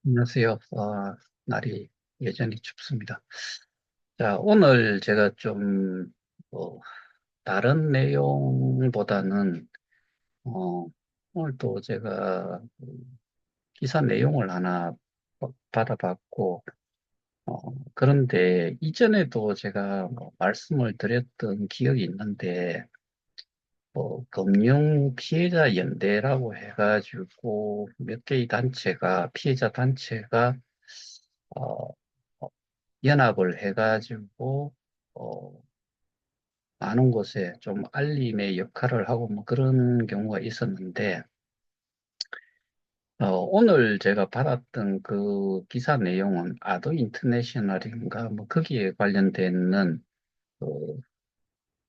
안녕하세요. 날이 여전히 춥습니다. 자, 오늘 제가 좀, 뭐, 다른 내용보다는, 어, 오늘 또 제가 그 기사 내용을 하나 받아봤고, 그런데 이전에도 제가 뭐 말씀을 드렸던 기억이 있는데, 금융 피해자 연대라고 해가지고 몇 개의 단체가, 피해자 단체가, 어, 연합을 해가지고 어, 많은 곳에 좀 알림의 역할을 하고 뭐 그런 경우가 있었는데 오늘 제가 받았던 그 기사 내용은 아도 인터내셔널인가 뭐 거기에 관련된 그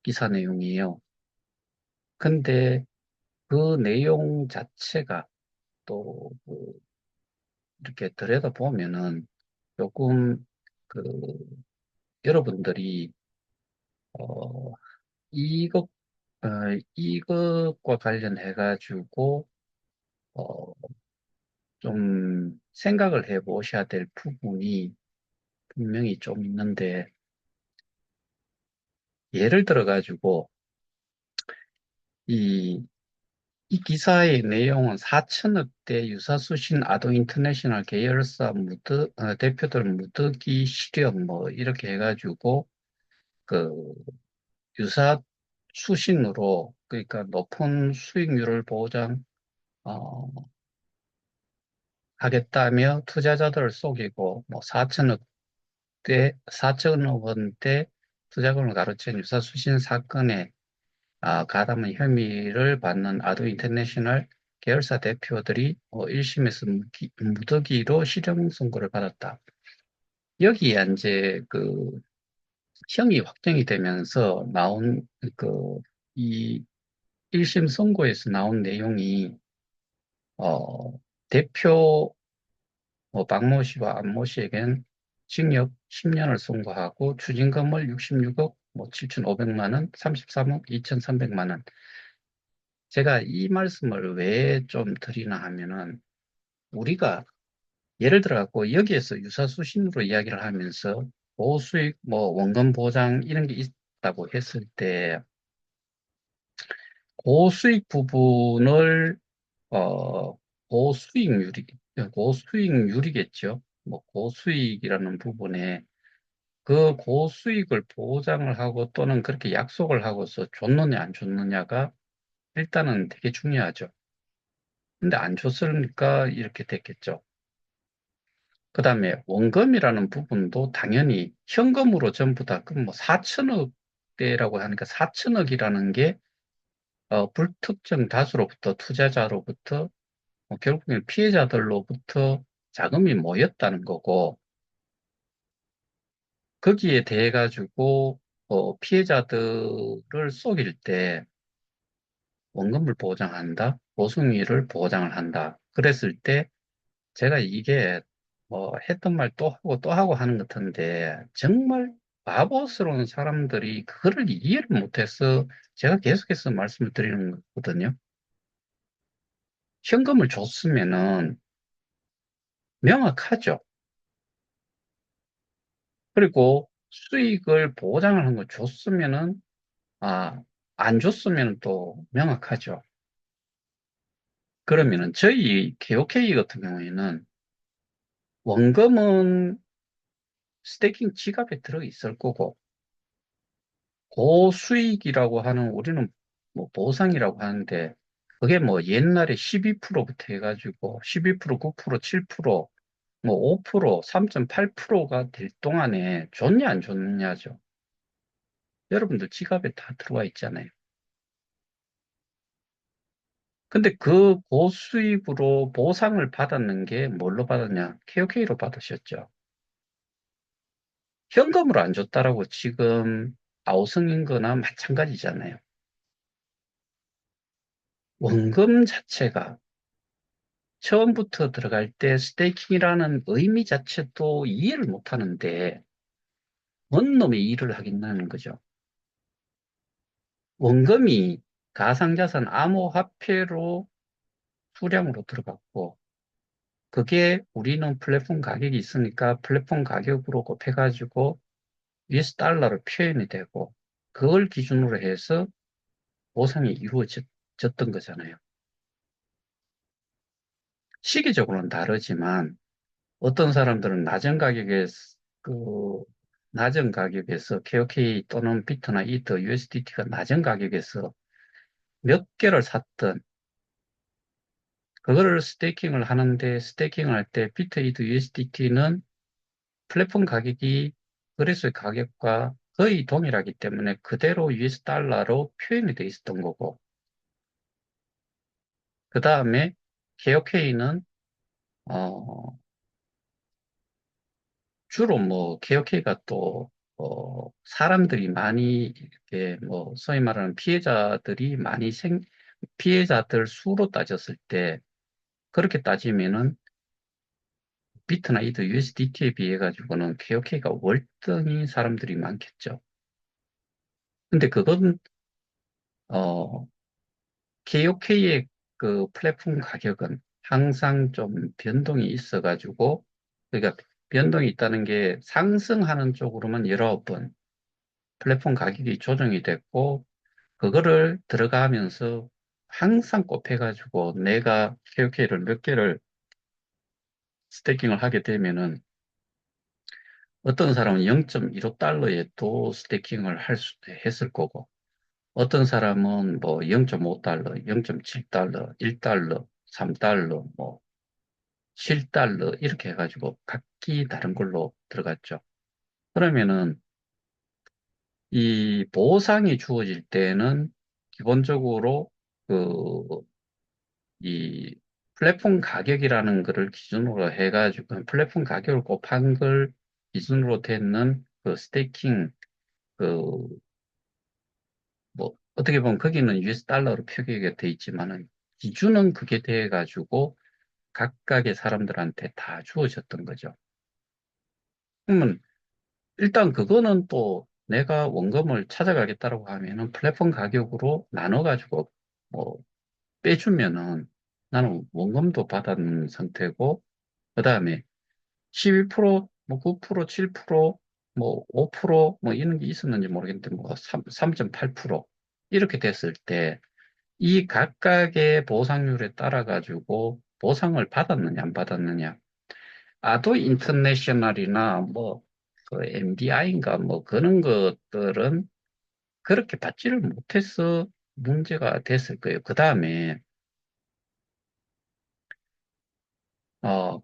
기사 내용이에요. 근데 그 내용 자체가 또그 이렇게 들여다보면은 조금 그 여러분들이 어, 이것 어, 이것과 관련해가지고, 어, 좀 생각을 해 보셔야 될 부분이 분명히 좀 있는데, 예를 들어가지고, 이, 이 기사의 내용은 4천억 대 유사수신 아동 인터내셔널 계열사 대표들 무더기 실현 뭐, 이렇게 해가지고, 그, 유사 수신으로, 그러니까 높은 수익률을 어, 하겠다며 투자자들을 속이고, 뭐, 4천억 원대 투자금을 가로챈 유사수신 사건에 가담한 혐의를 받는 아도 인터내셔널 계열사 대표들이 1심에서 무더기로 실형 선고를 받았다. 여기에 이제 그 형이 확정이 되면서 나온 이 1심 선고에서 나온 내용이 어, 대표 박모 씨와 안모 씨에겐 징역 10년을 선고하고 추징금을 66억 7,500만 원, 33억 2,300만 원. 제가 이 말씀을 왜 좀 드리나 하면은 우리가 예를 들어 갖고 여기에서 유사수신으로 이야기를 하면서 보수익 뭐 원금 보장 이런 게 있다고 했을 때 고수익 부분을 어 고수익률이 고수익률이겠죠. 뭐 고수익이라는 부분에 그 고수익을 보장을 하고 또는 그렇게 약속을 하고서 줬느냐 안 줬느냐가 일단은 되게 중요하죠. 근데 안 줬으니까 이렇게 됐겠죠. 그 다음에 원금이라는 부분도 당연히 현금으로 전부 다, 그럼 뭐 4천억 대라고 하니까 4천억이라는 게 불특정 다수로부터 투자자로부터 결국엔 피해자들로부터 자금이 모였다는 거고 거기에 대해 가지고 피해자들을 속일 때 원금을 보장한다, 보승리를 보장을 한다. 그랬을 때 제가 이게 뭐 했던 말 또 하고 또 하고 하는 것 같은데 정말 바보스러운 사람들이 그거를 이해를 못해서 제가 계속해서 말씀을 드리는 거거든요. 현금을 줬으면은 명확하죠. 그리고 수익을 보장을 한 거 줬으면은 안 줬으면 또 명확하죠. 그러면은 저희 KOK 같은 경우에는 원금은 스테이킹 지갑에 들어 있을 거고 고수익이라고 하는 우리는 뭐 보상이라고 하는데 그게 뭐 옛날에 12%부터 해가지고 12%, 9%, 7%, 뭐 5%, 3.8%가 될 동안에 좋냐 안 좋느냐죠. 여러분들 지갑에 다 들어와 있잖아요. 근데 그 고수익으로 보상을 받았는 게 뭘로 받았냐? KOK로 받으셨죠. 현금으로 안 줬다라고 지금 아우성인 거나 마찬가지잖아요. 원금 자체가 처음부터 들어갈 때 스테이킹이라는 의미 자체도 이해를 못 하는데, 뭔 놈의 일을 하겠다는 거죠. 원금이 가상자산 암호화폐로 수량으로 들어갔고, 그게 우리는 플랫폼 가격이 있으니까 플랫폼 가격으로 곱해가지고 US 달러로 표현이 되고 그걸 기준으로 해서 보상이 이루어졌던 거잖아요. 시기적으로는 다르지만 어떤 사람들은 그, 낮은 가격에서 KOK 또는 비트나 이더, USDT가 낮은 가격에서 몇 개를 샀던 그거를 스테이킹을 하는데 스테이킹을 할 때 비트, 이더, USDT는 플랫폼 가격이 거래소의 가격과 거의 동일하기 때문에 그대로 US 달러로 표현이 돼 있었던 거고 그 다음에 KOK는 주로 뭐 KOK가 또 사람들이 많이 이렇게 뭐 소위 말하는 피해자들이 많이 피해자들 수로 따졌을 때 그렇게 따지면은 비트나 이더 USDT에 비해 가지고는 KOK가 월등히 사람들이 많겠죠. 근데 그건 어 KOK의 그 플랫폼 가격은 항상 좀 변동이 있어 가지고 그러니까 변동이 있다는 게 상승하는 쪽으로만 19번 플랫폼 가격이 조정이 됐고 그거를 들어가면서 항상 곱해가지고 내가 KOK를 몇 개를 스테이킹을 하게 되면은 어떤 사람은 0.15달러에도 스테이킹을 했을 거고 어떤 사람은 뭐 0.5달러, 0.7달러, 1달러, 3달러, 뭐 7달러 이렇게 해가지고 각기 다른 걸로 들어갔죠. 그러면은 이 보상이 주어질 때는 기본적으로 그 이 플랫폼 가격이라는 거를 기준으로 해가지고 플랫폼 가격을 곱한 걸 기준으로 되는 그 스테이킹 그 뭐 어떻게 보면 거기는 US 달러로 표기가 돼 있지만은 기준은 그게 돼 가지고 각각의 사람들한테 다 주어졌던 거죠. 그러면 일단 그거는 또 내가 원금을 찾아가겠다라고 하면은 플랫폼 가격으로 나눠 가지고 뭐 빼주면은 나는 원금도 받았는 상태고 그다음에 12%, 뭐 9%, 7%, 뭐 5%, 뭐 이런 게 있었는지 모르겠는데 뭐 3.8% 이렇게 됐을 때 이 각각의 보상률에 따라 가지고 보상을 받았느냐 안 받았느냐 아도 인터내셔널이나 뭐 그 MDI인가 뭐 그런 것들은 그렇게 받지를 못해서 문제가 됐을 거예요. 그 다음에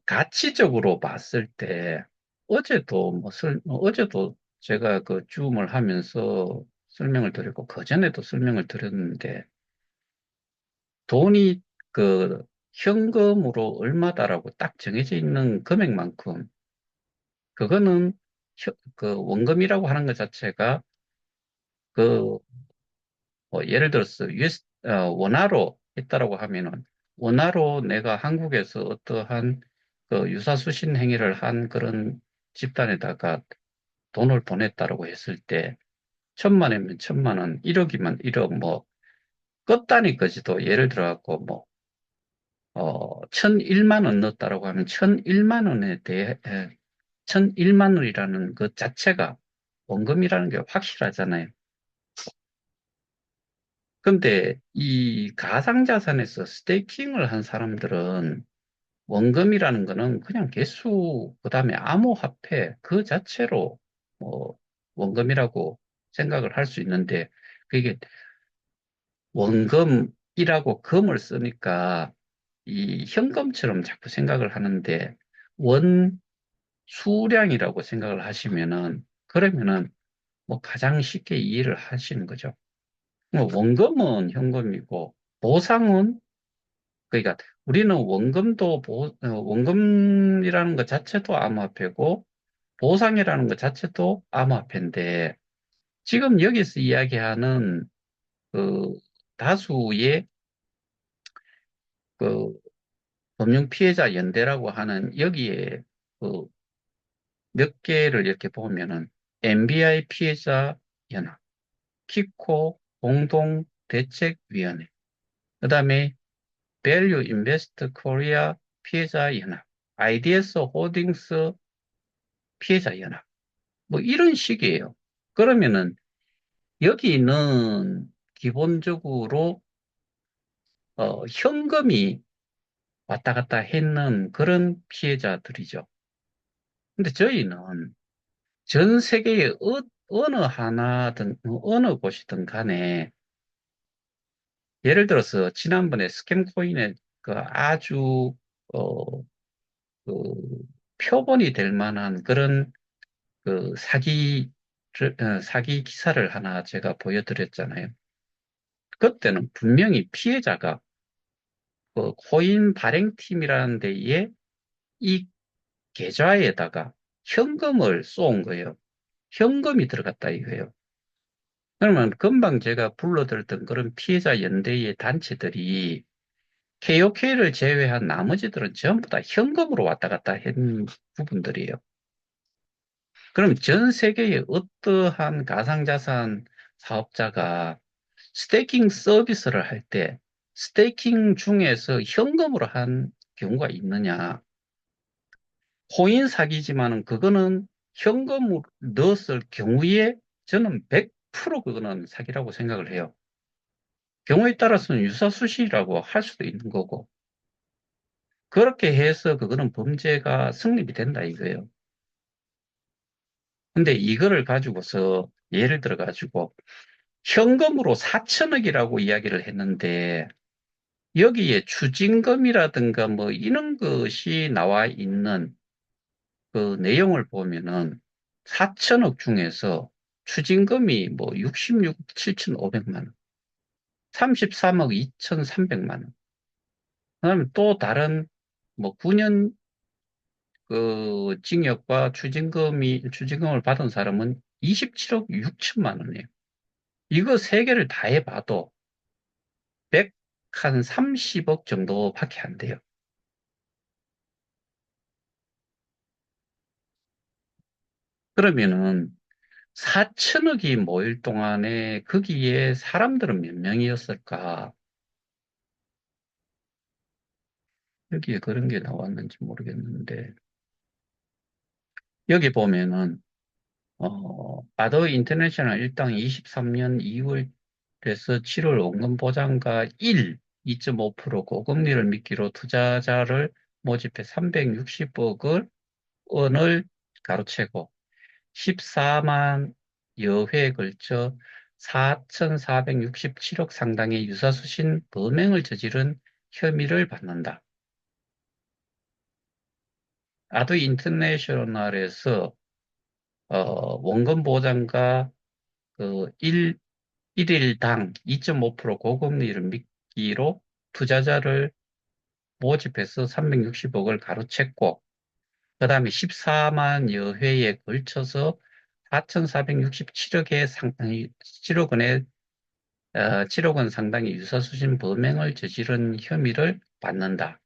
가치적으로 봤을 때, 어제도 제가 그 줌을 하면서 설명을 드렸고, 그전에도 설명을 드렸는데, 돈이 그 현금으로 얼마다라고 딱 정해져 있는 금액만큼, 그거는 그 원금이라고 하는 것 자체가 그, 예를 들어서 원화로 했다라고 하면은, 원화로 내가 한국에서 어떠한 그 유사수신 행위를 한 그런 집단에다가 돈을 보냈다라고 했을 때, 1,000만 원이면 1,000만 원, 1억이면 1억, 뭐, 끝단위까지도 예를 들어갖고, 뭐, 1,001만 원 넣었다라고 하면 1,001만 원에 대해, 1,001만 원이라는 것 자체가 원금이라는 게 확실하잖아요. 근데 이 가상자산에서 스테이킹을 한 사람들은 원금이라는 거는 그냥 개수, 그 다음에 암호화폐 그 자체로 뭐 원금이라고 생각을 할 수 있는데 그게 원금이라고 금을 쓰니까 이 현금처럼 자꾸 생각을 하는데 원 수량이라고 생각을 하시면은 그러면은 뭐 가장 쉽게 이해를 하시는 거죠. 뭐 원금은 현금이고 보상은 그러니까 우리는 원금이라는 것 자체도 암호화폐고 보상이라는 것 자체도 암호화폐인데 지금 여기서 이야기하는 그 다수의 그 금융피해자 연대라고 하는 여기에 그 몇 개를 이렇게 보면은 MBI 피해자 연합, 키코 공동대책위원회, 그다음에 밸류 인베스트 코리아 피해자 연합, IDS 홀딩스 피해자 연합. 뭐 이런 식이에요. 그러면은 여기는 기본적으로 현금이 왔다 갔다 했는 그런 피해자들이죠. 근데 저희는 전 세계의 어느 하나든 어느 곳이든 간에 예를 들어서 지난번에 스캠코인의 그 아주 어, 그 표본이 될 만한 그런 그 사기 기사를 하나 제가 보여드렸잖아요. 그때는 분명히 피해자가 그 코인 발행팀이라는 데에 이 계좌에다가 현금을 쏜 거예요. 현금이 들어갔다 이거예요. 그러면 금방 제가 불러들었던 그런 피해자 연대의 단체들이 KOK를 제외한 나머지들은 전부 다 현금으로 왔다 갔다 한 부분들이에요. 그럼 전 세계의 어떠한 가상자산 사업자가 스테이킹 서비스를 할 때 스테이킹 중에서 현금으로 한 경우가 있느냐? 코인 사기지만은 그거는 현금으로 넣었을 경우에 저는 100% 그거는 사기라고 생각을 해요. 경우에 따라서는 유사수시라고 할 수도 있는 거고. 그렇게 해서 그거는 범죄가 성립이 된다 이거예요. 근데 이거를 가지고서 예를 들어 가지고 현금으로 4천억이라고 이야기를 했는데 여기에 추징금이라든가 뭐 이런 것이 나와 있는 그 내용을 보면은 4천억 중에서 추징금이 뭐 66억 7,500만 원, 33억 2,300만 원, 그다음에 또 다른 뭐 9년 그 징역과 추징금을 받은 사람은 27억 6천만 원이에요. 이거 세 개를 다 해봐도 100, 한 30억 정도밖에 안 돼요. 그러면은 4천억이 모일 동안에 거기에 사람들은 몇 명이었을까? 여기에 그런 게 나왔는지 모르겠는데 여기 보면은 바더 인터내셔널 일당 23년 2월에서 7월 원금 보장과 2.5% 고금리를 미끼로 투자자를 모집해 360억을 원을 가로채고 14만 여회에 걸쳐 4,467억 상당의 유사수신 범행을 저지른 혐의를 받는다. 아도 인터내셔널에서 원금 보장과 그 일일당 2.5% 고금리를 미끼로 투자자를 모집해서 360억을 가로챘고, 그 다음에 14만여 회에 걸쳐서 4,467억의 7억 원의 7억 원 상당의 유사수신 범행을 저지른 혐의를 받는다.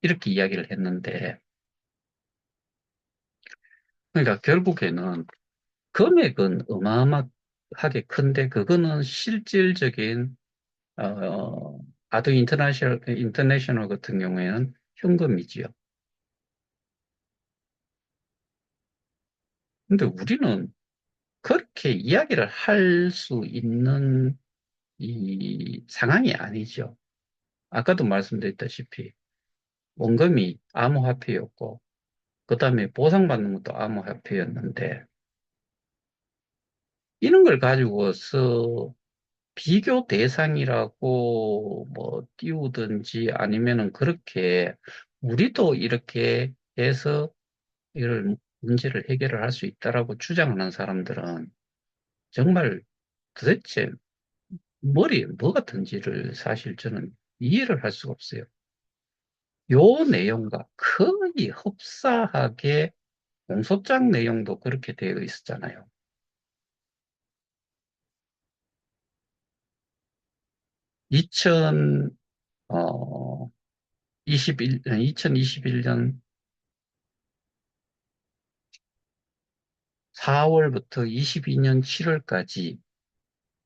이렇게 이야기를 했는데, 그러니까 결국에는 금액은 어마어마하게 큰데, 그거는 실질적인 아도 인터내셔널 같은 경우에는 현금이지요. 근데 우리는 그렇게 이야기를 할 수 있는 이 상황이 아니죠. 아까도 말씀드렸다시피 원금이 암호화폐였고, 그 다음에 보상받는 것도 암호화폐였는데, 이런 걸 가지고서 비교 대상이라고 뭐 띄우든지 아니면은 그렇게 우리도 이렇게 해서 이걸 문제를 해결을 할 수 있다라고 주장하는 사람들은 정말 도대체 머리에 뭐가 든지를 사실 저는 이해를 할 수가 없어요. 요 내용과 거의 흡사하게 공소장 내용도 그렇게 되어 있었잖아요. 2000, 2021년 4월부터 22년 7월까지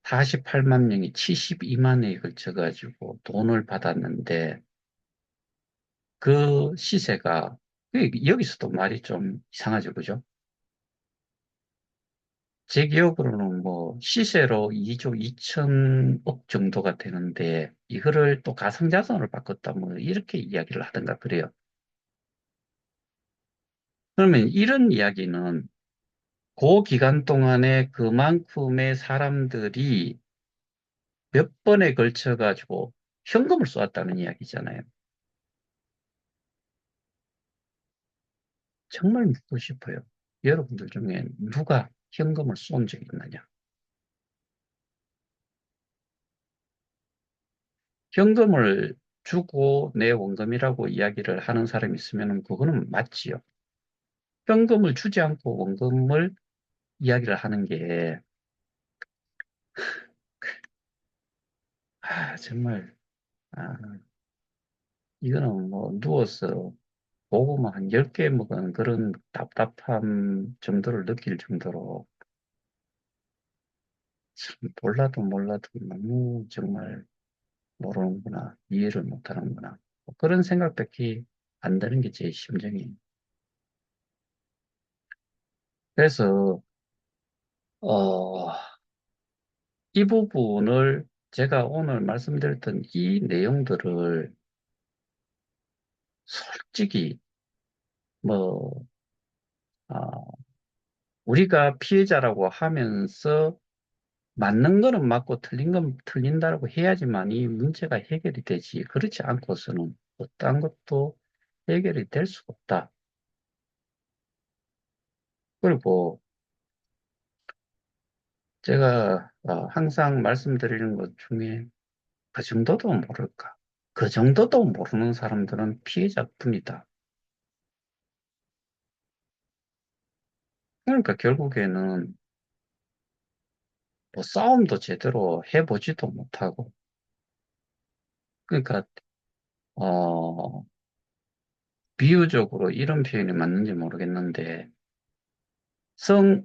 48만 명이 72만 회에 걸쳐가지고 돈을 받았는데 그 시세가 여기서도 말이 좀 이상하죠, 그죠? 제 기억으로는 뭐 시세로 2조 2천억 정도가 되는데 이거를 또 가상자산으로 바꿨다 뭐 이렇게 이야기를 하던가 그래요. 그러면 이런 이야기는 그 기간 동안에 그만큼의 사람들이 몇 번에 걸쳐 가지고 현금을 쏘았다는 이야기잖아요. 정말 묻고 싶어요. 여러분들 중에 누가 현금을 쏜 적이 있느냐? 현금을 주고 내 원금이라고 이야기를 하는 사람이 있으면 그거는 맞지요. 현금을 주지 않고 원금을 이야기를 하는 게, 정말, 아, 이거는 뭐 누워서 고구마 한 10개 먹은 그런 답답함 정도를 느낄 정도로 참 몰라도 너무 정말 모르는구나, 이해를 못하는구나. 뭐 그런 생각밖에 안 드는 게 제 심정이에요. 그래서, 어, 이 부분을 제가 오늘 말씀드렸던 이 내용들을 솔직히 뭐, 아, 우리가 피해자라고 하면서 맞는 거는 맞고 틀린 건 틀린다고 해야지만 이 문제가 해결이 되지. 그렇지 않고서는 어떠한 것도 해결이 될 수가 없다. 그리고 제가 항상 말씀드리는 것 중에 그 정도도 모를까. 그 정도도 모르는 사람들은 피해자뿐이다. 그러니까 결국에는 뭐 싸움도 제대로 해보지도 못하고, 그러니까, 어, 비유적으로 이런 표현이 맞는지 모르겠는데, 성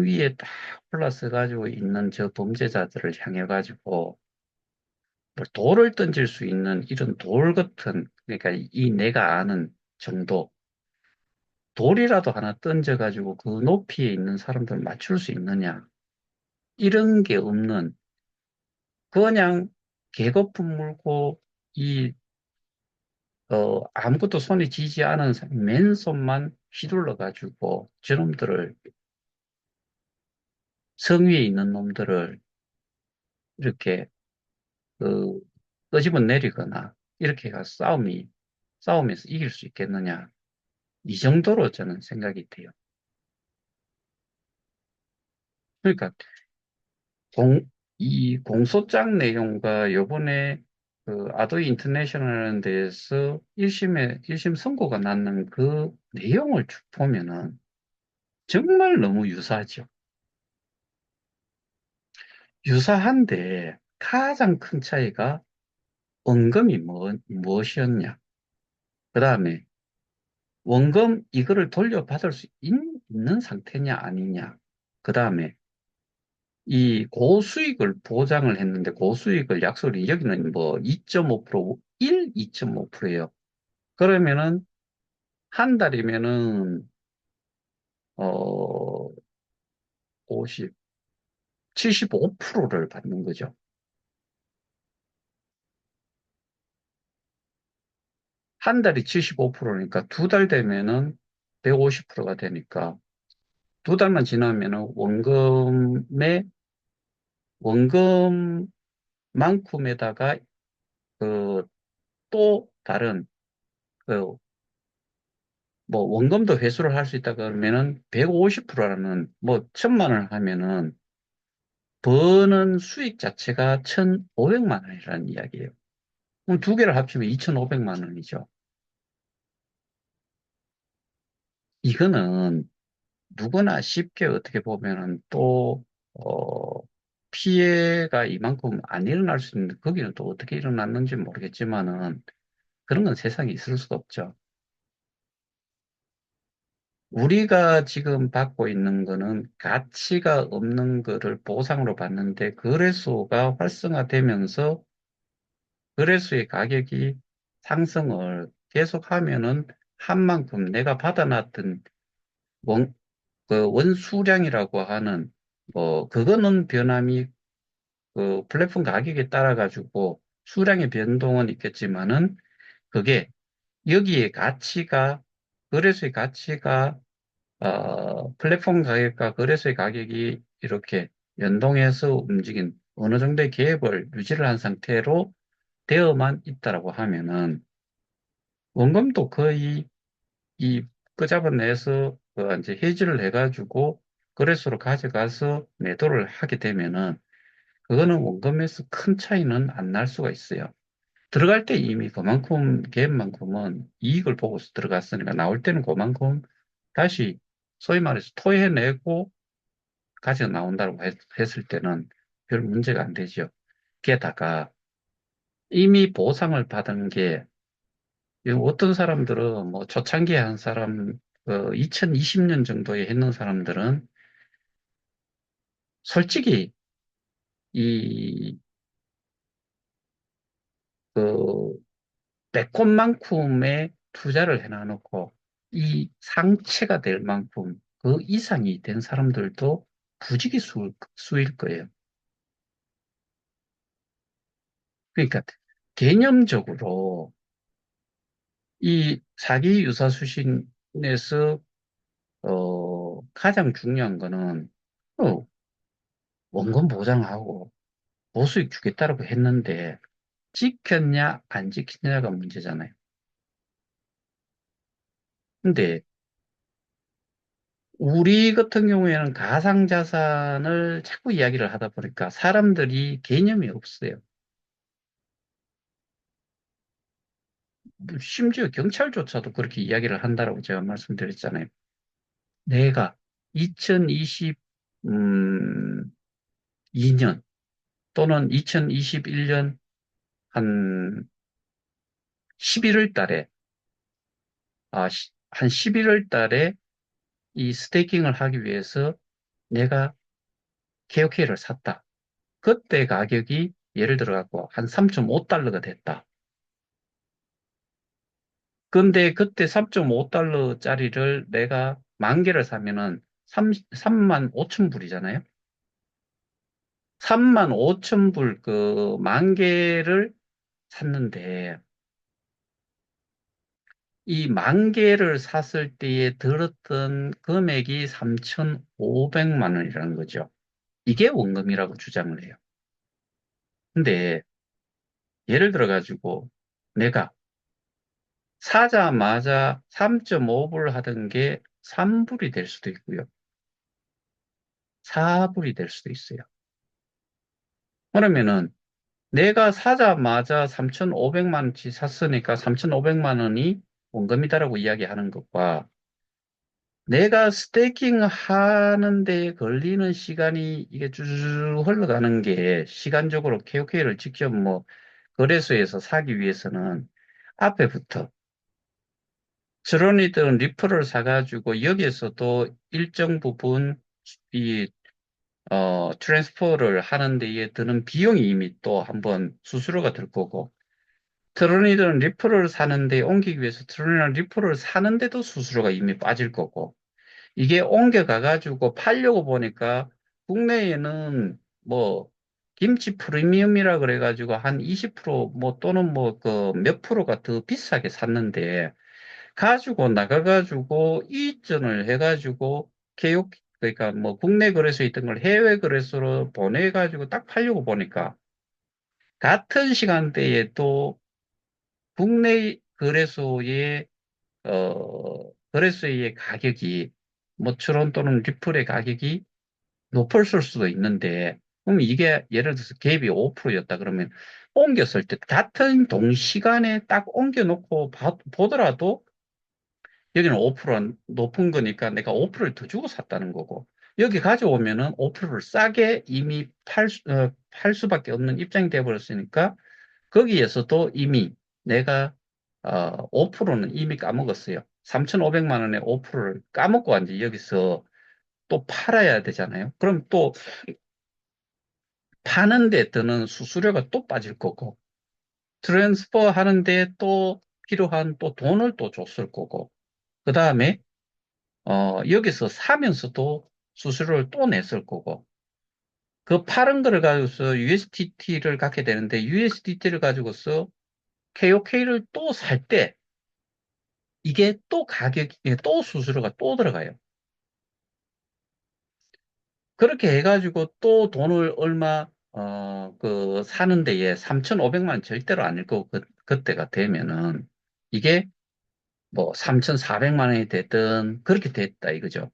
위에 딱 올라서 가지고 있는 저 범죄자들을 향해 가지고, 뭐 돌을 던질 수 있는 이런 돌 같은, 그러니까 이 내가 아는 정도, 돌이라도 하나 던져가지고 그 높이에 있는 사람들 맞출 수 있느냐, 이런 게 없는, 그냥 개거품 물고 이 아무것도 손에 쥐지 않은 맨손만 휘둘러 가지고 저놈들을 성 위에 있는 놈들을 이렇게 그 끄집어 내리거나 이렇게 해서 싸움에서 이길 수 있겠느냐 이 정도로 저는 생각이 돼요. 그러니까 공, 이 공소장 내용과 요번에 그 아도이 인터내셔널 데에서 1심 선고가 났는 그 내용을 쭉 보면은 정말 너무 유사하죠. 유사한데 가장 큰 차이가 원금이 무엇이었냐. 그 다음에 원금 이거를 돌려받을 수 있는 상태냐 아니냐. 그 다음에 이 고수익을 보장을 했는데 고수익을 약속을 여기는 뭐 2.5%, 2.5%예요. 그러면은 한 달이면은 어 50, 75%를 받는 거죠. 한 달이 75%니까 두 달 되면은 150%가 되니까 두 달만 지나면은 원금만큼에다가 그 또 다른 그 뭐 원금도 회수를 할 수 있다 그러면은 150%라는 뭐 1,000만 원을 하면은 버는 수익 자체가 1,500만 원이라는 이야기예요. 그럼 두 개를 합치면 2,500만 원이죠. 이거는 누구나 쉽게 어떻게 보면은 또 어, 피해가 이만큼 안 일어날 수 있는데 거기는 또 어떻게 일어났는지 모르겠지만은 그런 건 세상에 있을 수가 없죠. 우리가 지금 받고 있는 거는 가치가 없는 거를 보상으로 받는데 거래소가 활성화되면서 거래소의 가격이 상승을 계속하면은 한 만큼 내가 받아놨던 원, 그 원수량이라고 하는, 그거는 변함이 그 플랫폼 가격에 따라 가지고 수량의 변동은 있겠지만은 그게 여기에 가치가, 거래소의 가치가, 플랫폼 가격과 거래소의 가격이 이렇게 연동해서 움직인 어느 정도의 갭을 유지를 한 상태로 되어만 있다라고 하면은 원금도 거의 이 끝잡아내서 이제 해지를 해가지고 거래소로 가져가서 매도를 하게 되면은 그거는 원금에서 큰 차이는 안 날 수가 있어요. 들어갈 때 이미 그만큼 갭만큼은 이익을 보고서 들어갔으니까 나올 때는 그만큼 다시 소위 말해서 토해내고 가져 나온다고 했을 때는 별 문제가 안 되죠. 게다가 이미 보상을 받은 게 어떤 사람들은 뭐 초창기에 한 사람 2020년 정도에 했는 사람들은 솔직히 이 그 빼꼼만큼의 투자를 해놔놓고 이 상체가 될 만큼 그 이상이 된 사람들도 수일 거예요. 그러니까 개념적으로 이 사기 유사수신에서 가장 중요한 거는 어, 원금 보장하고 보수익 주겠다라고 했는데 지켰냐 안 지켰냐가 문제잖아요. 근데 우리 같은 경우에는 가상자산을 자꾸 이야기를 하다 보니까 사람들이 개념이 없어요. 심지어 경찰조차도 그렇게 이야기를 한다라고 제가 말씀드렸잖아요. 내가 2022년 또는 2021년 한 11월 달에, 한 11월 달에 이 스테이킹을 하기 위해서 내가 KOK를 샀다. 그때 가격이 예를 들어 갖고 한 3.5달러가 됐다. 근데 그때 3.5달러짜리를 내가 만 개를 사면은 3만 5천 불이잖아요. 3만 5천 불 그 만 개를 샀는데 이 만 개를 샀을 때에 들었던 금액이 3,500만 원이라는 거죠. 이게 원금이라고 주장을 해요. 근데 예를 들어 가지고 내가 사자마자 3.5불 하던 게 3불이 될 수도 있고요. 4불이 될 수도 있어요. 그러면은 내가 사자마자 3,500만 원치 샀으니까 3,500만 원이 원금이다라고 이야기하는 것과 내가 스테이킹 하는데 걸리는 시간이 이게 쭉 흘러가는 게 시간적으로 KOK를 직접 뭐 거래소에서 사기 위해서는 앞에부터 저런이들은 리플을 사가지고 여기에서도 일정 부분 이 트랜스퍼를 하는 데에 드는 비용이 이미 또 한번 수수료가 들 거고 트론이든 리플을 사는데 옮기기 위해서 트론이랑 리플을 사는데도 수수료가 이미 빠질 거고 이게 옮겨가가지고 팔려고 보니까 국내에는 뭐 김치 프리미엄이라 그래가지고 한 20%뭐 또는 뭐 그 몇 프로가 더 비싸게 샀는데 가지고 나가가지고 이전을 해가지고 개육 그러니까 뭐 국내 거래소에 있던 걸 해외 거래소로 보내가지고 딱 팔려고 보니까 같은 시간대에 또 국내 거래소의 가격이 뭐 트론 또는 리플의 가격이 높았을 수도 있는데 그럼 이게 예를 들어서 갭이 5%였다 그러면 옮겼을 때 같은 동시간에 딱 옮겨놓고 보더라도 여기는 5% 높은 거니까 내가 5%를 더 주고 샀다는 거고 여기 가져오면은 5%를 싸게 이미 팔 수밖에 없는 입장이 되어버렸으니까 거기에서도 이미 내가 5%는 이미 까먹었어요. 3,500만 원에 5%를 까먹고 이제 여기서 또 팔아야 되잖아요. 그럼 또 파는 데 드는 수수료가 또 빠질 거고 트랜스퍼 하는데 또 필요한 또 돈을 또 줬을 거고, 그 다음에, 여기서 사면서도 수수료를 또 냈을 거고, 그 파는 거를 가지고서 USDT를 갖게 되는데, USDT를 가지고서 KOK를 또 살 때, 이게 또 가격이, 또 수수료가 또 들어가요. 그렇게 해가지고 또 돈을 얼마, 사는 데에 3,500만 원 절대로 아닐 거고, 그때가 되면은, 이게 뭐 3,400만 원이 됐든, 그렇게 됐다 이거죠.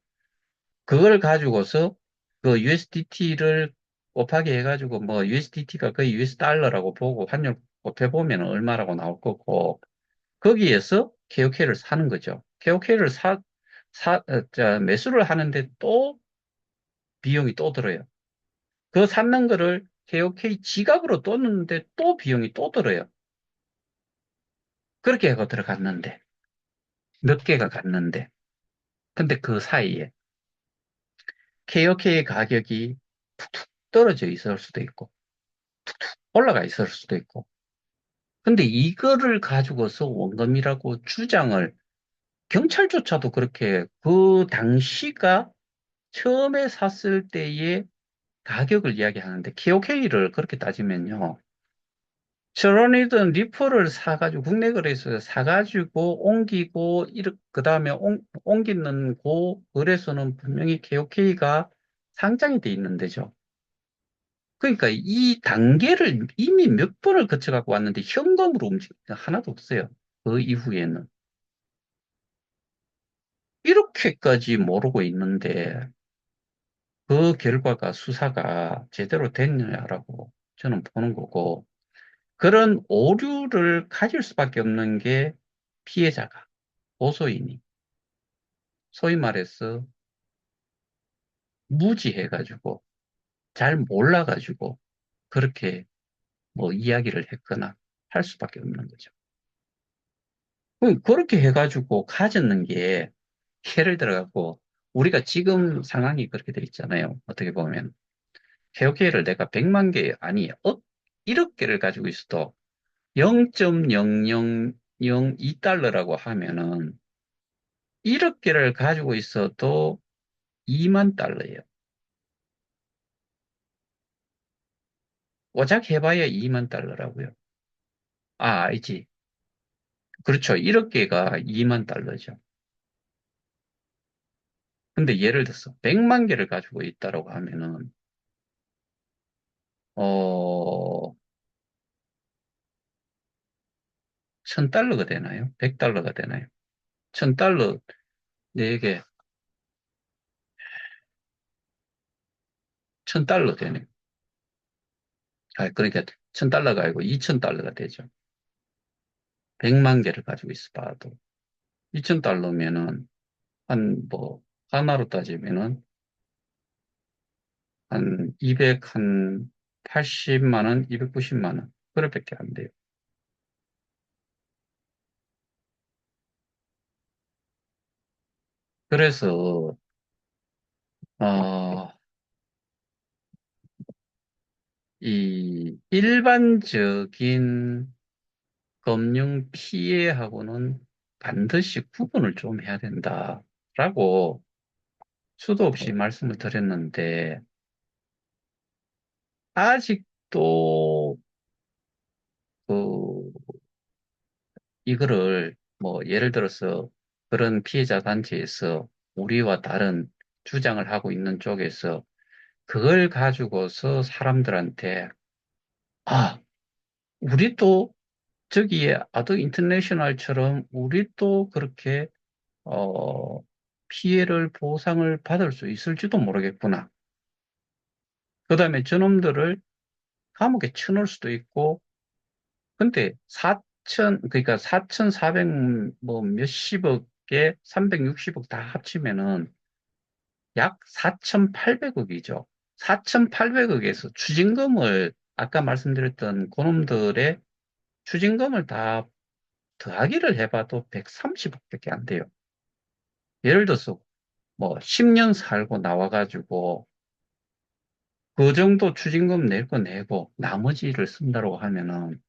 그걸 가지고서 그 USDT를 곱하기 해가지고 뭐 USDT가 거의 US 달러라고 보고 환율 곱해보면 얼마라고 나올 거고, 거기에서 KOK를 사는 거죠. KOK를 매수를 하는데 또 비용이 또 들어요. 그 샀는 거를 KOK 지갑으로 또 넣는데 또 비용이 또 들어요. 그렇게 해서 들어갔는데, 몇 개가 갔는데. 근데 그 사이에 KOK의 가격이 툭툭 떨어져 있을 수도 있고, 올라가 있을 수도 있고. 근데 이거를 가지고서 원금이라고 주장을, 경찰조차도 그렇게 그 당시가 처음에 샀을 때의 가격을 이야기하는데, KOK를 그렇게 따지면요. 셔런이든 리퍼를 사가지고 국내 거래소에 사가지고 옮기고 그 다음에 옮기는 그 거래소는 분명히 KOK가 상장이 돼 있는 데죠. 그러니까 이 단계를 이미 몇 번을 거쳐갖고 왔는데 현금으로 움직인 게 하나도 없어요. 그 이후에는. 이렇게까지 모르고 있는데 그 결과가 수사가 제대로 됐느냐라고 저는 보는 거고, 그런 오류를 가질 수밖에 없는 게 피해자가, 고소인이, 소위 말해서 무지해가지고, 잘 몰라가지고, 그렇게 뭐 이야기를 했거나 할 수밖에 없는 거죠. 그렇게 해가지고 가졌는 게, 예를 들어갖고, 우리가 지금 상황이 그렇게 돼 있잖아요. 어떻게 보면. 케어케이를 내가 100만 개, 아니, 1억 개를 가지고 있어도 0.0002달러라고 하면은 1억 개를 가지고 있어도 2만 달러예요. 오작 해봐야 2만 달러라고요. 아, 알지. 그렇죠. 1억 개가 2만 달러죠. 근데 예를 들어서 100만 개를 가지고 있다라고 하면은, 어, 1000달러가 되나요? 100달러가 되나요? 1000달러, 4개, 1000달러 되네요. 아, 그러니까 1000달러가 아니고 2000달러가 되죠. 100만 개를 가지고 있어 봐도. 2000달러면은, 하나로 따지면은, 한 80만 원, 290만 원. 그렇게밖에 안 돼요. 그래서, 어, 이 일반적인 금융 피해하고는 반드시 구분을 좀 해야 된다라고 수도 없이 말씀을 드렸는데, 아직도 그, 이거를 뭐 예를 들어서 그런 피해자 단체에서 우리와 다른 주장을 하고 있는 쪽에서 그걸 가지고서 사람들한테, 아, 우리도 저기에 아더 인터내셔널처럼 우리도 그렇게 어, 피해를 보상을 받을 수 있을지도 모르겠구나. 그다음에 저놈들을 감옥에 쳐넣을 수도 있고, 근데 그러니까 4,400 뭐 몇십억에 360억 다 합치면은 약 4,800억이죠. 4,800억에서 추징금을 아까 말씀드렸던 그놈들의 추징금을 다 더하기를 해봐도 130억밖에 안 돼요. 예를 들어서 뭐 10년 살고 나와가지고 그 정도 추징금 낼 거 내고 나머지를 쓴다고 하면은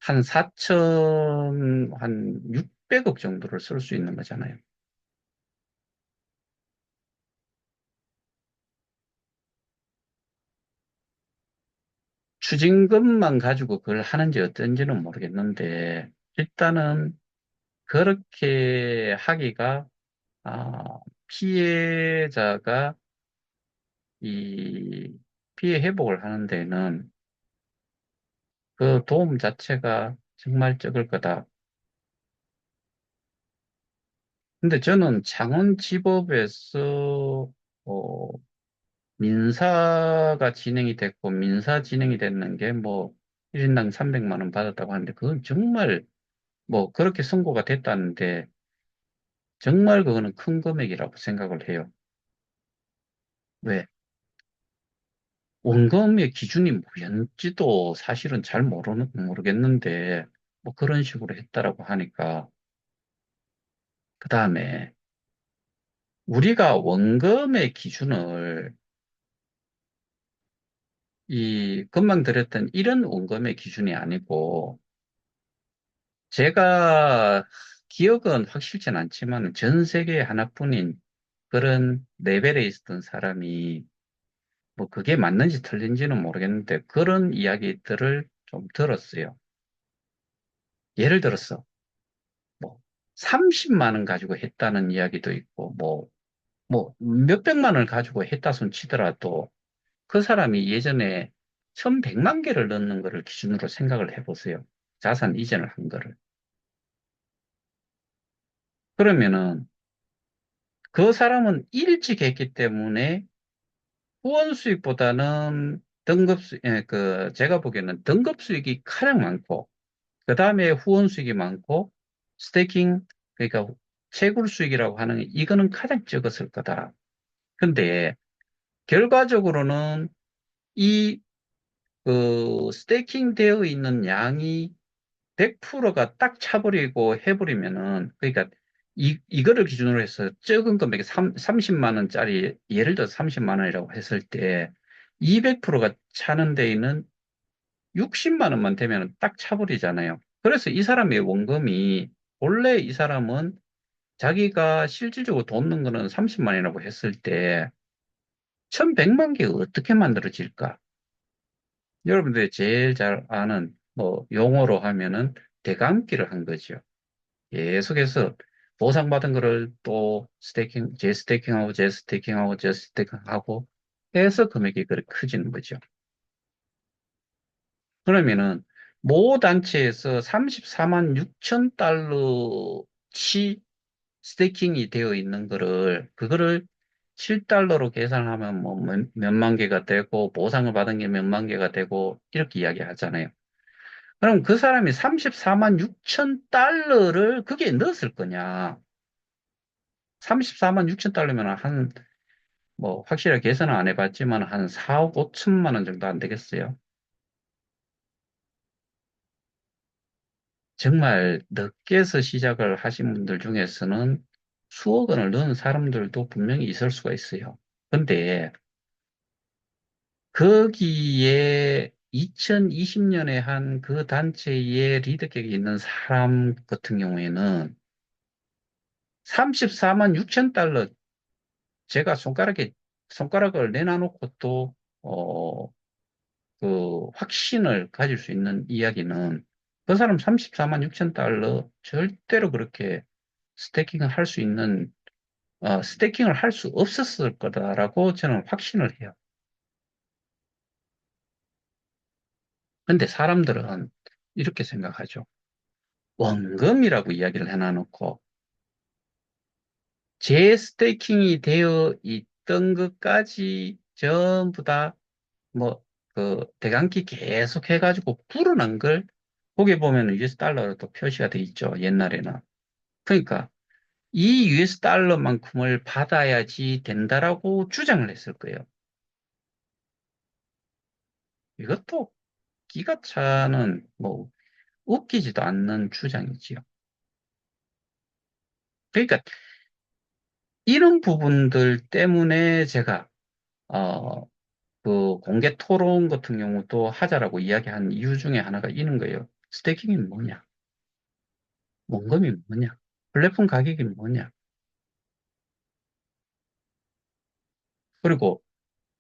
한 4천, 한 600억 정도를 쓸 수 있는 거잖아요. 추징금만 가지고 그걸 하는지 어떤지는 모르겠는데, 일단은 그렇게 하기가, 아, 피해자가 이 피해 회복을 하는 데는 그 도움 자체가 정말 적을 거다. 근데 저는 창원지법에서 어, 민사가 진행이 됐고 민사 진행이 됐는 게 뭐 1인당 300만 원 받았다고 하는데 그건 정말 뭐 그렇게 선고가 됐다는데 정말 그거는 큰 금액이라고 생각을 해요. 왜? 원금의 기준이 뭐였는지도 사실은 잘 모르겠는데 뭐 그런 식으로 했다라고 하니까 그 다음에 우리가 원금의 기준을 이 금방 드렸던 이런 원금의 기준이 아니고 제가 기억은 확실치는 않지만 전 세계에 하나뿐인 그런 레벨에 있었던 사람이 뭐 그게 맞는지 틀린지는 모르겠는데 그런 이야기들을 좀 들었어요. 예를 들어서 뭐 30만 원 가지고 했다는 이야기도 있고 뭐 몇백만 원을 가지고 했다 손 치더라도 그 사람이 예전에 1100만 개를 넣는 거를 기준으로 생각을 해보세요. 자산 이전을 한 거를. 그러면은 그 사람은 일찍 했기 때문에 후원 수익보다는 제가 보기에는 등급 수익이 가장 많고, 그 다음에 후원 수익이 많고, 스테이킹, 그러니까 채굴 수익이라고 하는 이거는 가장 적었을 거다. 근데 결과적으로는 이 스테이킹 되어 있는 양이 100%가 딱 차버리고 해버리면은, 그러니까 이거를 기준으로 해서 적은 금액이 30만 원짜리, 예를 들어 30만 원이라고 했을 때, 200%가 차는 데에는 60만 원만 되면 딱 차버리잖아요. 그래서 이 사람의 원금이, 원래 이 사람은 자기가 실질적으로 돈 넣은 거는 30만이라고 했을 때, 1100만 개가 어떻게 만들어질까? 여러분들이 제일 잘 아는, 뭐, 용어로 하면은 대감기를 한 거죠. 계속해서 보상받은 거를 또 재스테이킹하고 재스테이킹하고 재스테이킹하고 해서 금액이 그렇게 커지는 거죠. 그러면은 모 단체에서 34만 6천 달러치 스테이킹이 되어 있는 그거를 7달러로 계산하면 뭐 몇만 개가 되고 보상을 받은 게 몇만 개가 되고 이렇게 이야기하잖아요. 그럼 그 사람이 34만 6천 달러를 거기에 넣었을 거냐? 34만 6천 달러면 뭐, 확실하게 계산은 안 해봤지만 한 4억 5천만 원 정도 안 되겠어요. 정말 늦게서 시작을 하신 분들 중에서는 수억 원을 넣은 사람들도 분명히 있을 수가 있어요. 근데 거기에 2020년에 한 그 단체의 리더격이 있는 사람 같은 경우에는 34만 6천 달러 제가 손가락을 내놔놓고 또, 확신을 가질 수 있는 이야기는 그 사람 34만 6천 달러 절대로 그렇게 스태킹을 할 수 있는, 스태킹을 할 수 없었을 거다라고 저는 확신을 해요. 근데 사람들은 이렇게 생각하죠. 원금이라고 이야기를 해놔놓고 재스태킹이 되어 있던 것까지 전부 다 뭐, 대강기 계속 해가지고 불어난 걸, 거기 보면 US 달러로 또 표시가 돼 있죠. 옛날에는. 그러니까, 이 US 달러만큼을 받아야지 된다라고 주장을 했을 거예요. 이것도 기가 차는, 뭐, 웃기지도 않는 주장이지요. 그러니까, 이런 부분들 때문에 제가, 어, 공개 토론 같은 경우도 하자라고 이야기한 이유 중에 하나가 있는 거예요. 스테이킹이 뭐냐? 원금이 뭐냐? 플랫폼 가격이 뭐냐? 그리고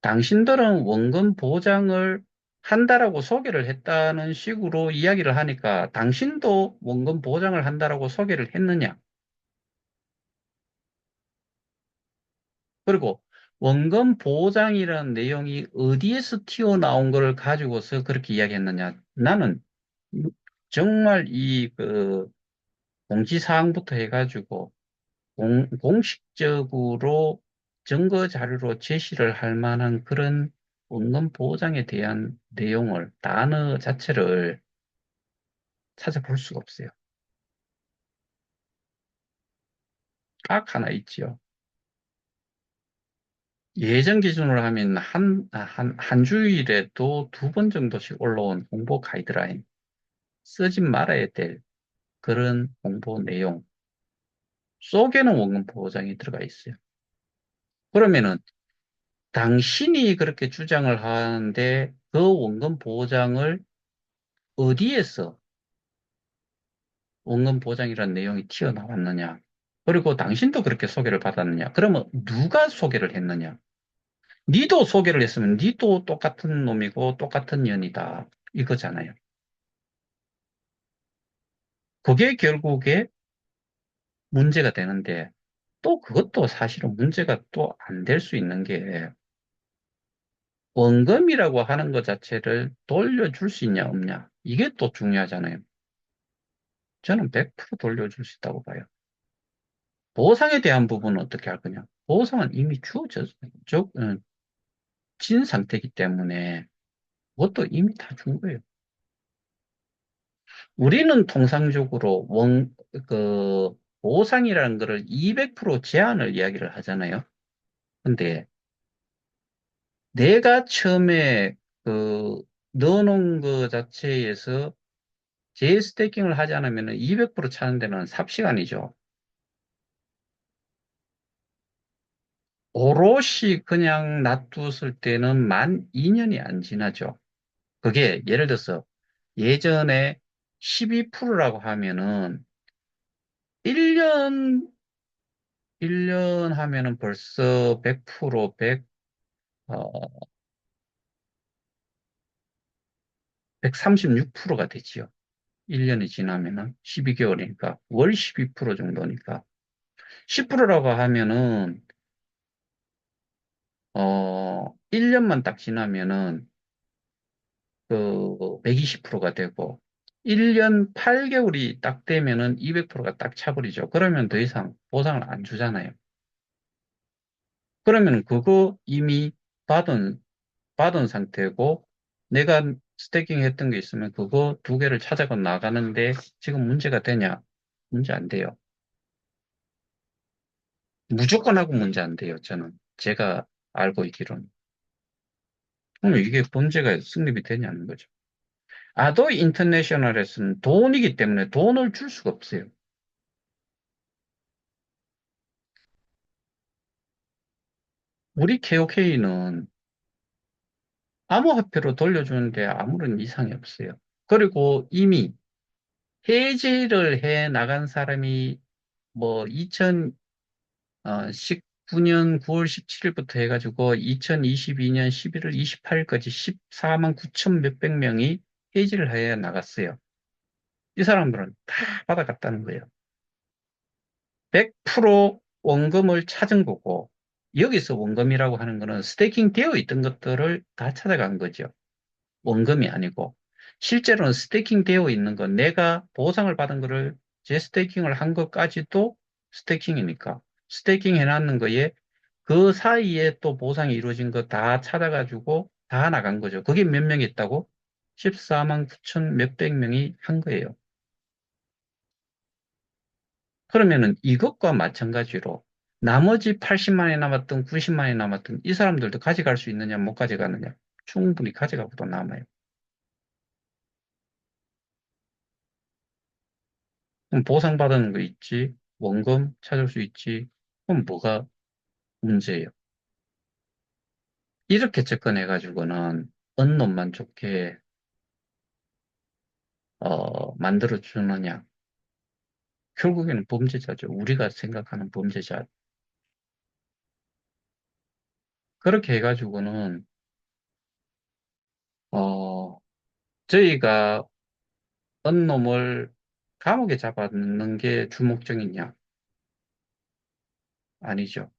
당신들은 원금 보장을 한다라고 소개를 했다는 식으로 이야기를 하니까 당신도 원금 보장을 한다라고 소개를 했느냐? 그리고 원금 보장이라는 내용이 어디에서 튀어나온 걸 가지고서 그렇게 이야기했느냐? 나는 정말 공지사항부터 해가지고 공식적으로 증거 자료로 제시를 할 만한 그런 원금 보장에 대한 내용을, 단어 자체를 찾아볼 수가 없어요. 딱 하나 있지요. 예전 기준으로 하면 한 주일에도 두 번 정도씩 올라온 홍보 가이드라인, 쓰지 말아야 될 그런 홍보 내용 속에는 원금 보장이 들어가 있어요. 그러면은 당신이 그렇게 주장을 하는데 그 원금 보장을 어디에서 원금 보장이라는 내용이 튀어나왔느냐? 그리고 당신도 그렇게 소개를 받았느냐? 그러면 누가 소개를 했느냐? 니도 소개를 했으면 니도 똑같은 놈이고 똑같은 년이다. 이거잖아요. 그게 결국에 문제가 되는데 또 그것도 사실은 문제가 또 안 될 수 있는 게 원금이라고 하는 것 자체를 돌려줄 수 있냐 없냐. 이게 또 중요하잖아요. 저는 100% 돌려줄 수 있다고 봐요. 보상에 대한 부분은 어떻게 할 거냐? 보상은 이미 진 상태이기 때문에 그것도 이미 다 준 거예요. 우리는 통상적으로 보상이라는 거를 200% 제한을 이야기를 하잖아요. 근데 내가 처음에 그 넣어놓은 거 자체에서 재스태킹을 하지 않으면 200% 차는 데는 삽시간이죠. 오롯이 그냥 놔뒀을 때는 만 2년이 안 지나죠. 그게 예를 들어서 예전에 12%라고 하면은 1년, 1년 하면은 벌써 100%, 136%가 되지요. 1년이 지나면은 12개월이니까 월 12% 정도니까 10%라고 하면은 1년만 딱 지나면은 그 120%가 되고 1년 8개월이 딱 되면은 200%가 딱 차버리죠. 그러면 더 이상 보상을 안 주잖아요. 그러면 그거 이미 받은 받은 상태고 내가 스태킹 했던 게 있으면 그거 두 개를 찾아가 나가는데 지금 문제가 되냐? 문제 안 돼요. 무조건 하고 문제 안 돼요. 저는 제가 알고 있기로는. 그럼 이게 문제가 성립이 되냐는 거죠. 아도 인터내셔널에서는 돈이기 때문에 돈을 줄 수가 없어요. 우리 KOK는 암호화폐로 돌려주는데 아무런 이상이 없어요. 그리고 이미 해지를 해 나간 사람이 뭐 2019년 9월 17일부터 해가지고 2022년 11월 28일까지 14만 9천 몇백 명이 해지를 해 나갔어요. 이 사람들은 다 받아갔다는 거예요. 100% 원금을 찾은 거고, 여기서 원금이라고 하는 거는 스테이킹 되어 있던 것들을 다 찾아간 거죠. 원금이 아니고. 실제로는 스테이킹 되어 있는 건 내가 보상을 받은 거를 재스테이킹을 한 것까지도 스테이킹이니까. 스테이킹 해놨는 거에 그 사이에 또 보상이 이루어진 거 다 찾아가지고 다 나간 거죠. 그게 몇 명 있다고? 14만 9천 몇백 명이 한 거예요. 그러면은 이것과 마찬가지로 나머지 80만이 남았던 90만이 남았던 이 사람들도 가져갈 수 있느냐, 못 가져가느냐? 충분히 가져가고도 남아요. 그럼 보상받는 거 있지, 원금 찾을 수 있지, 그럼 뭐가 문제예요? 이렇게 접근해가지고는 언론만 좋게 만들어 주느냐. 결국에는 범죄자죠. 우리가 생각하는 범죄자. 그렇게 해가지고는, 어, 저희가 어느 놈을 감옥에 잡아넣는 게 주목적이냐? 아니죠.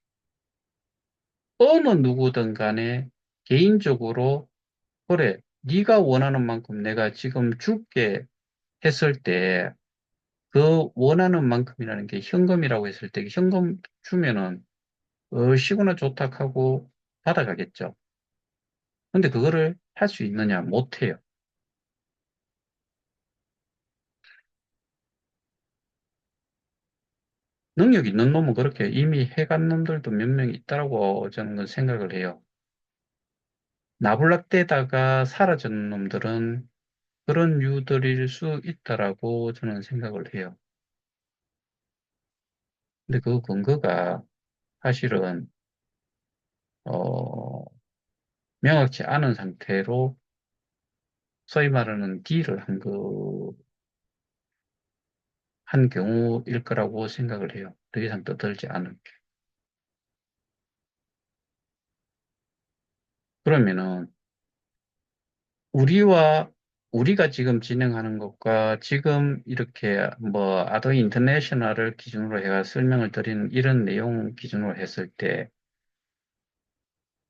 어느 누구든 간에 개인적으로, 그래, 네가 원하는 만큼 내가 지금 줄게 했을 때, 그 원하는 만큼이라는 게 현금이라고 했을 때, 현금 주면은, 시구나 좋다하고 받아가겠죠. 근데 그거를 할 수 있느냐? 못해요. 능력 있는 놈은 그렇게 이미 해간 놈들도 몇 명 있다라고 저는 그 생각을 해요. 나불락대다가 사라진 놈들은 그런 유들일 수 있다라고 저는 생각을 해요. 근데 그 근거가 사실은, 어, 명확치 않은 상태로 소위 말하는 딜을 한 경우일 거라고 생각을 해요. 더 이상 떠들지 않을게. 그러면은, 우리와 우리가 지금 진행하는 것과 지금 이렇게 뭐 아더 인터내셔널을 기준으로 해가 설명을 드리는 이런 내용 기준으로 했을 때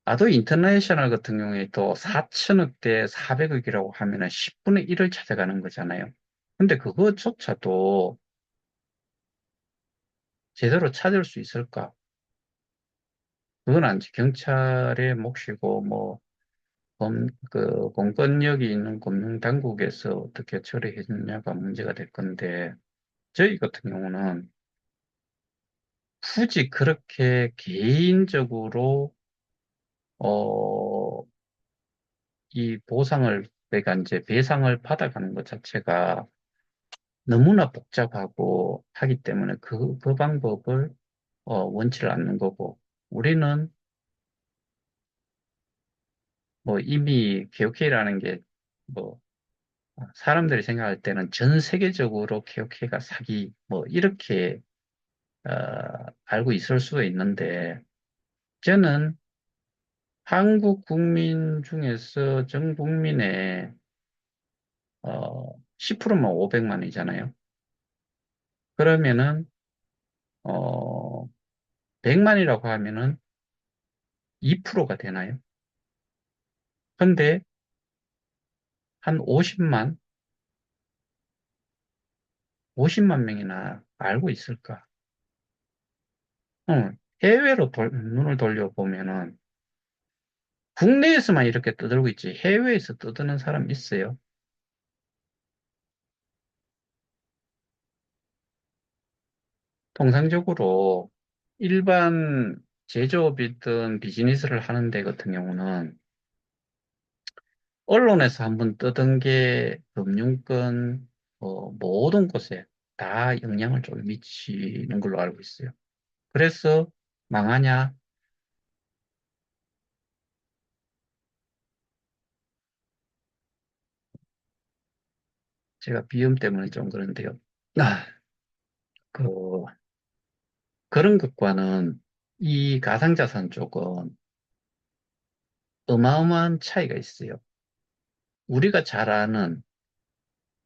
아더 인터내셔널 같은 경우에 또 4천억 대 400억이라고 하면은 10분의 1을 찾아가는 거잖아요. 근데 그것조차도 제대로 찾을 수 있을까? 그건 아니지. 경찰의 몫이고 뭐 공권력이 있는 금융당국에서 어떻게 처리해 주느냐가 문제가 될 건데 저희 같은 경우는 굳이 그렇게 개인적으로, 어, 이 보상을, 그러니까 이제 배상을 받아가는 것 자체가 너무나 복잡하고 하기 때문에 그 방법을, 원치를 않는 거고, 우리는 뭐 이미 케오케이라는 게 뭐, 사람들이 생각할 때는 전 세계적으로 케오케이가 사기, 뭐, 이렇게, 어, 알고 있을 수도 있는데, 저는 한국 국민 중에서 전 국민의 10%만 500만이잖아요. 그러면은 100만이라고 하면은 2%가 되나요? 근데 한 50만 명이나 알고 있을까? 해외로 눈을 돌려보면은 국내에서만 이렇게 떠들고 있지 해외에서 떠드는 사람 있어요. 통상적으로 일반 제조업이든 비즈니스를 하는 데 같은 경우는 언론에서 한번 떠든 게 금융권 모든 곳에 다 영향을 좀 미치는 걸로 알고 있어요. 그래서 망하냐? 제가 비염 때문에 좀 그런데요. 아, 그, 그런 것과는 이 가상자산 쪽은 어마어마한 차이가 있어요. 우리가 잘 아는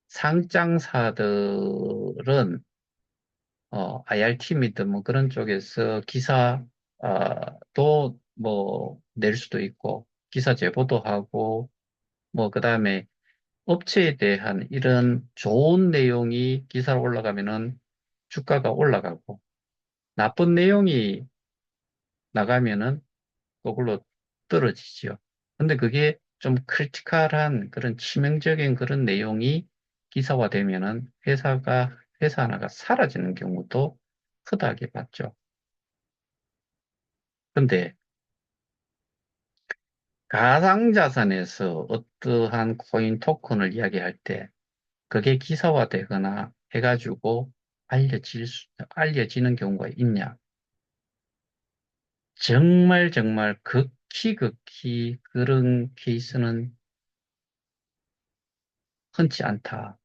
상장사들은 IR팀이든 뭐 그런 쪽에서 기사도 뭐 낼 수도 있고, 기사 제보도 하고, 뭐 그다음에 업체에 대한 이런 좋은 내용이 기사로 올라가면은 주가가 올라가고, 나쁜 내용이 나가면은 그걸로 떨어지죠. 근데 그게 좀 크리티컬한 그런 치명적인 그런 내용이 기사화되면은 회사 하나가 사라지는 경우도 크다하게 봤죠. 근데 가상자산에서 어떠한 코인 토큰을 이야기할 때 그게 기사화되거나 해가지고 알려지는 경우가 있냐? 정말 정말 극히 그런 케이스는 흔치 않다.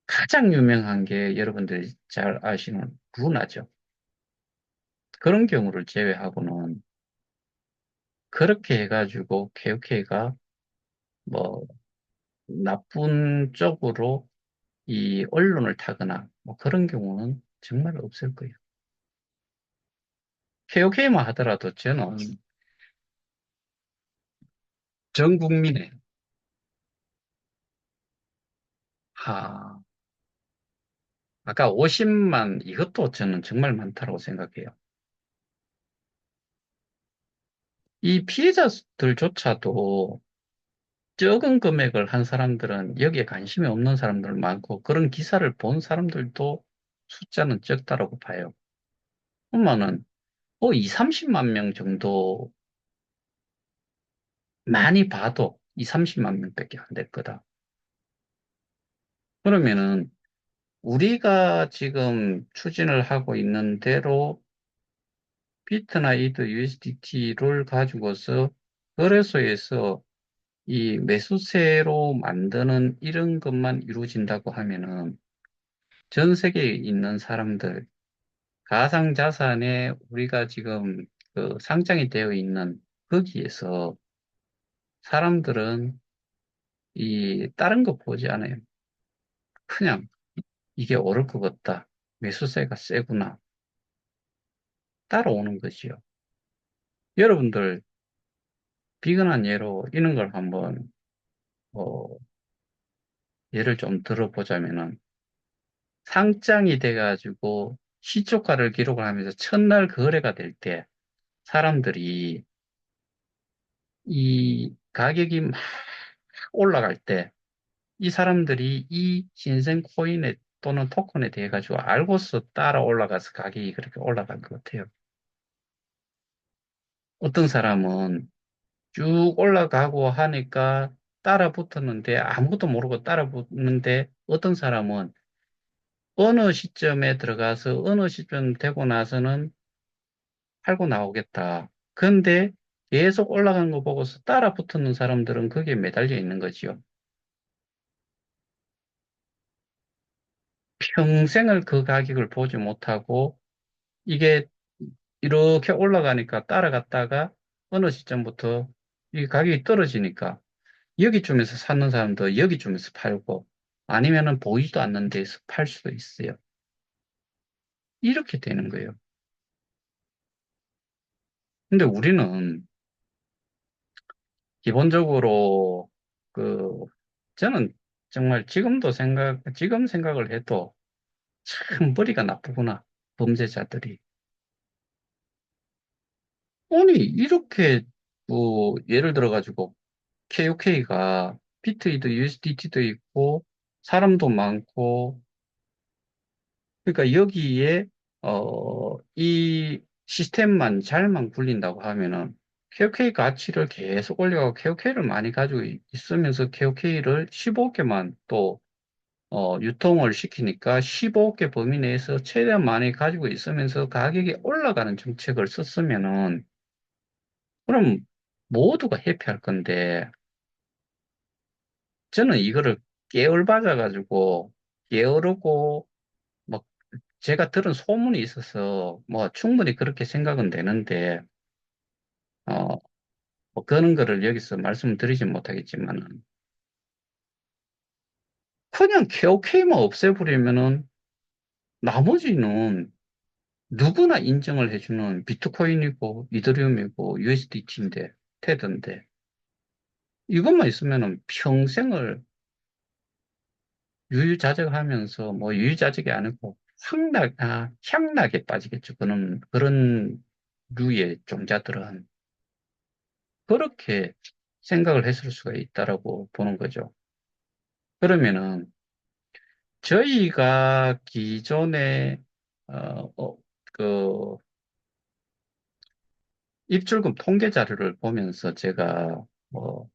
가장 유명한 게 여러분들이 잘 아시는 루나죠. 그런 경우를 제외하고는 그렇게 해가지고 KOK가 뭐 나쁜 쪽으로 이 언론을 타거나 뭐 그런 경우는 정말 없을 거예요. KOK만 하더라도 저는 전 국민의 하, 아까 50만 이것도 저는 정말 많다고 생각해요. 이 피해자들조차도 적은 금액을 한 사람들은 여기에 관심이 없는 사람들 많고 그런 기사를 본 사람들도 숫자는 적다라고 봐요. 그러면은 2, 30만 명 정도 많이 봐도 2, 30만 명밖에 안 될 거다. 그러면은 우리가 지금 추진을 하고 있는 대로 비트나 이더 USDT를 가지고서 거래소에서 이 매수세로 만드는 이런 것만 이루어진다고 하면은 전 세계에 있는 사람들, 가상자산에 우리가 지금 그 상장이 되어 있는 거기에서 사람들은 이 다른 거 보지 않아요. 그냥 이게 오를 것 같다. 매수세가 세구나. 따라오는 것이요. 여러분들 비근한 예로 이런 걸 한번 어, 예를 좀 들어보자면은 상장이 돼가지고 시초가를 기록을 하면서 첫날 거래가 될 때 사람들이 이 가격이 막 올라갈 때 이 사람들이 이 신생 코인에 또는 토큰에 대해 가지고 알고서 따라 올라가서 가격이 그렇게 올라간 것 같아요. 어떤 사람은 쭉 올라가고 하니까 따라 붙었는데 아무것도 모르고 따라 붙는데 어떤 사람은 어느 시점에 들어가서 어느 시점 되고 나서는 팔고 나오겠다. 근데 계속 올라가는 거 보고서 따라 붙는 사람들은 거기에 매달려 있는 거지요. 평생을 그 가격을 보지 못하고 이게 이렇게 올라가니까 따라갔다가 어느 시점부터 이 가격이 떨어지니까 여기쯤에서 사는 사람도 여기쯤에서 팔고 아니면은 보이지도 않는 데서 팔 수도 있어요. 이렇게 되는 거예요. 근데 우리는 기본적으로 그 저는 정말 지금 생각을 해도 참 머리가 나쁘구나. 범죄자들이. 아니, 이렇게 예를 들어 가지고 KOK가 비트이도 USDT도 있고 사람도 많고 그러니까 여기에 이 시스템만 잘만 굴린다고 하면은 KOK 가치를 계속 올려가고 KOK를 많이 가지고 있으면서 KOK를 15개만 또 유통을 시키니까 15개 범위 내에서 최대한 많이 가지고 있으면서 가격이 올라가는 정책을 썼으면은 그럼 모두가 해피할 건데 저는 이거를 깨얼받아 가지고 게으르고 뭐 제가 들은 소문이 있어서 뭐 충분히 그렇게 생각은 되는데 어, 뭐 그런 거를 여기서 말씀드리지 못하겠지만은 그냥 KOK만 없애버리면은 나머지는 누구나 인정을 해주는 비트코인이고 이더리움이고 USDT인데 테더인데 이것만 있으면은 평생을 유유자적하면서 뭐 유유자적이 아니고 향락에 빠지겠죠. 그런 류의 종자들은 그렇게 생각을 했을 수가 있다라고 보는 거죠. 그러면은 저희가 기존에 어, 어, 그 입출금 통계 자료를 보면서 제가 뭐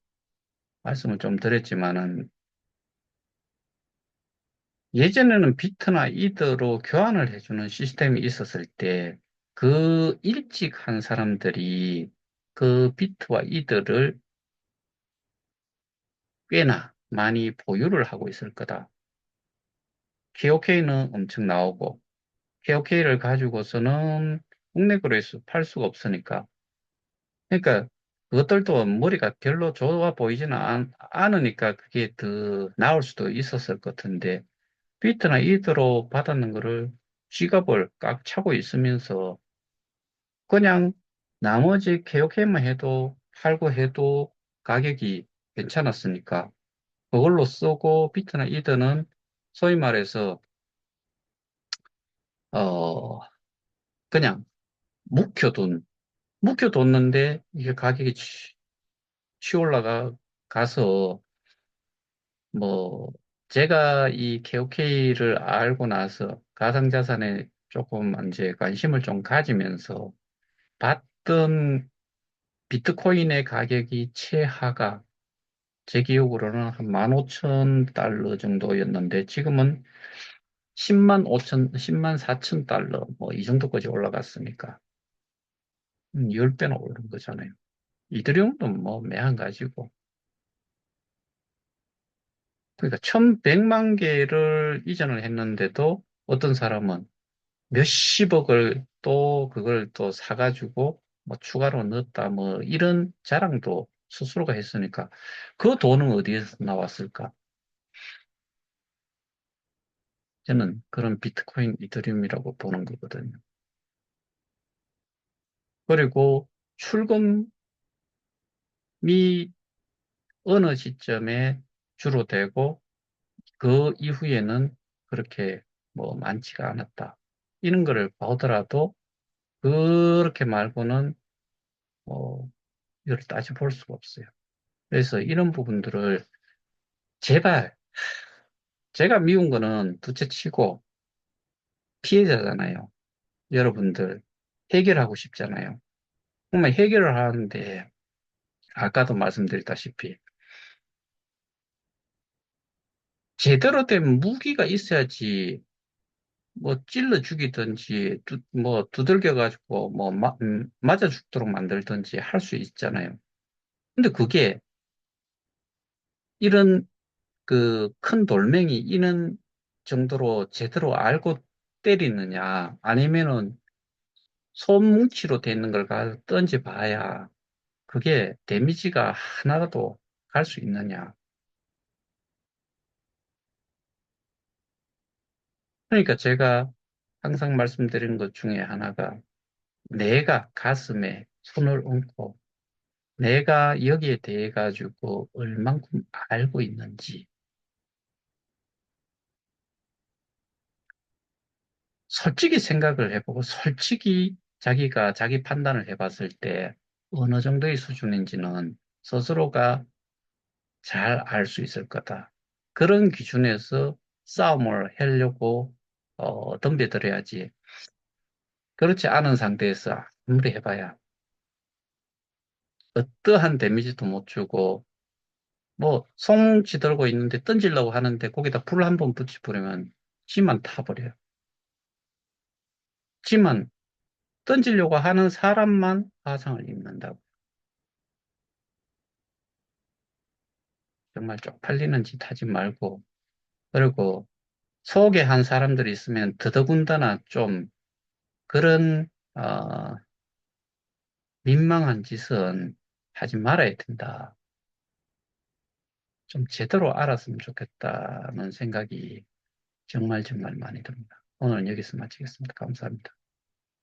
말씀을 좀 드렸지만은 예전에는 비트나 이더로 교환을 해주는 시스템이 있었을 때 그 일찍 한 사람들이 그 비트와 이더를 꽤나 많이 보유를 하고 있을 거다. KOK는 엄청 나오고, KOK를 가지고서는 국내 거래에서 팔 수가 없으니까. 그러니까 그것들도 머리가 별로 좋아 보이지는 않으니까 그게 더 나을 수도 있었을 것 같은데, 비트나 이더로 받았는 거를 지갑을 꽉 차고 있으면서 그냥 나머지 KOK만 해도 팔고 해도 가격이 괜찮았으니까 그걸로 쓰고 비트나 이더는 소위 말해서 어 그냥 묵혀둔 묵혀뒀는데 이게 가격이 올라가 가서 뭐 제가 이 KOK를 알고 나서 가상자산에 조금 이제 관심을 좀 가지면서 봤던 비트코인의 가격이 최하가 제 기억으로는 한 15,000달러 정도였는데 지금은 10만 5천, 10만 4천 달러 뭐 이 정도까지 올라갔으니까 10배나 오른 거잖아요. 이더리움도 뭐 매한 가지고 그러니까 1,100만 개를 이전을 했는데도 어떤 사람은 몇십억을 또 그걸 또 사가지고 뭐 추가로 넣었다 뭐 이런 자랑도 스스로가 했으니까 그 돈은 어디에서 나왔을까? 저는 그런 비트코인 이더리움이라고 보는 거거든요. 그리고 출금이 어느 시점에 주로 되고 그 이후에는 그렇게 뭐 많지가 않았다. 이런 거를 보더라도 그렇게 말고는 뭐 이걸 따져 볼 수가 없어요. 그래서 이런 부분들을 제발 제가 미운 거는 둘째치고 피해자잖아요. 여러분들 해결하고 싶잖아요. 정말 해결을 하는데 아까도 말씀드렸다시피 제대로 된 무기가 있어야지 뭐 찔러 죽이든지 뭐 두들겨 가지고 뭐 맞아 죽도록 만들든지 할 수 있잖아요. 근데 그게 이런 그 큰 돌멩이 이는 정도로 제대로 알고 때리느냐 아니면은 손뭉치로 돼 있는 걸 가지고 던져 봐야 그게 데미지가 하나라도 갈 수 있느냐. 그러니까 제가 항상 말씀드리는 것 중에 하나가 내가 가슴에 손을 얹고 내가 여기에 대해 가지고 얼만큼 알고 있는지 솔직히 생각을 해보고 솔직히 자기가 자기 판단을 해봤을 때 어느 정도의 수준인지는 스스로가 잘 알 수 있을 거다. 그런 기준에서 싸움을 하려고 덤벼들어야지. 그렇지 않은 상태에서 아무리 해봐야 어떠한 데미지도 못 주고 뭐 송치 들고 있는데 던지려고 하는데 거기다 불 한 번 붙여버리면 지만 타버려요. 지만 던지려고 하는 사람만 화상을 입는다고. 정말 쪽팔리는 짓 하지 말고 그리고 속에 한 사람들이 있으면 더더군다나 좀 그런 민망한 짓은 하지 말아야 된다. 좀 제대로 알았으면 좋겠다는 생각이 정말 정말 많이 듭니다. 오늘 여기서 마치겠습니다. 감사합니다.